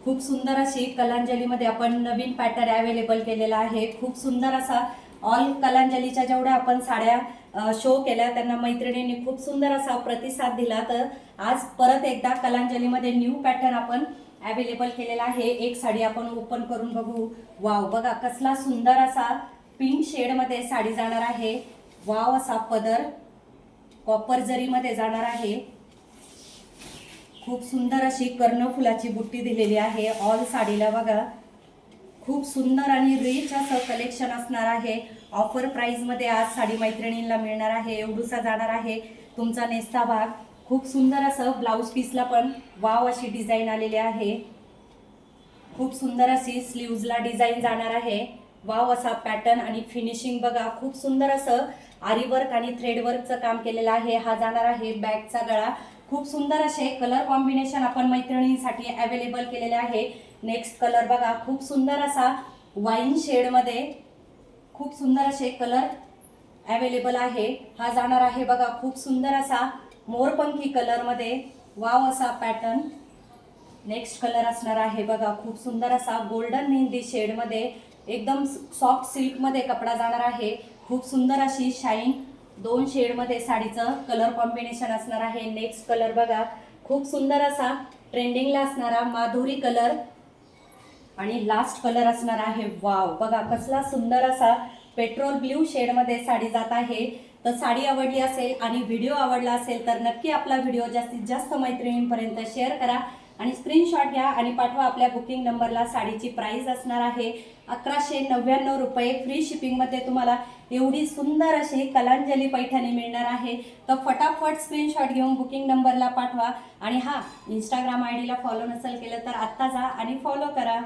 खूप सुंदर अशी कलांजलीमध्ये आपण नवीन पॅटर्न अवेलेबल केलेला आहे। खूप सुंदर असा ऑल कलांजलीच्या जेवढ्या आपण साड्या शो केल्या त्यांना मैत्रिणींनी खूप सुंदर असा प्रतिसाद दिला। तर आज परत एकदा कलांजलीमध्ये न्यू पॅटर्न आपण अवेलेबल केलेला आहे। एक साडी आपण ओपन करून बघू। वाव, बघा कसला सुंदर असा पिंक शेड मध्ये साडी जाणार आहे। वाव, असा पदर कॉपर जरी मध्ये जाणार आहे। खूप सुंदर अशी कर्णफुलाची बुट्टी दिलेली आहे ऑल साडीला। बघा खूप सुंदर आणि रिच असं कलेक्शन असणार आहे। ऑफर प्राइस मध्ये आज साडी मैत्रिणींना मिळणार आहे। एवढूसा जाणार आहे तुमचा नेसता भाग। खूप सुंदर असं ब्लाउज पीसला पण वाव अशी डिझाईन आलेली आहे। खूप सुंदर अशी स्लीव्जला डिझाईन जाणार आहे। वाव, असा पॅटर्न आणि फिनिशिंग बघा खूप सुंदर असं आरी वर्क आणि थ्रेड वर्कचं काम केलेलं आहे। हा जाणार आहे बॅकचा गळा। खूप सुंदर असे कलर कॉम्बिनेशन आपण मैत्रिणींसाठी अवेलेबल केलेले आहे। नेक्स्ट कलर बघा खूप सुंदर असा वाईन शेड मध्ये खूप सुंदर असे कलर अवेलेबल आहे। हा जाणार आहे बघा खूप सुंदर असा मोरपंखी कलर मध्ये। वाव, असा पॅटर्न। नेक्स्ट कलर असणार आहे बघा खूप सुंदर असा गोल्डन मेहंदी शेड मध्ये एकदम सॉफ्ट सिल्क मध्ये कपडा जाणार आहे। खूप सुंदर अशी शाईन दोन शेड मध्ये साडीचं कलर कॉम्बिनेशन असणार आहे। नेक्स्ट कलर बघा खूप सुंदर असा ट्रेंडिंगला असणारा माधुरी कलर आणि लास्ट कलर असणार आहे। वाव, बघा कसला सुंदर असा पेट्रोल ब्ल्यू शेड मध्ये साडी जात आहे। तर साडी आवडली असेल आणि व्हिडिओ आवडला असेल तर नक्की आपला व्हिडिओ जास्तीत जास्त मैत्रिणींपर्यंत शेअर करा आणि स्क्रीनशॉट घ्या आणि पाठवा आपल्या बुकिंग नंबरला। साडीची प्राइस असणार आहे 1199 रुपये। फ्री शिपिंग मध्ये तुम्हाला एवढी सुंदर अशी कलांजली पैठणी मिळणार आहे। तर फटाफट स्क्रीनशॉट घेऊन बुकिंग नंबरला पाठवा आणि हा इंस्टाग्राम आयडीला फॉलो नसेल केलं तर आत्ता जा आणि फॉलो करा।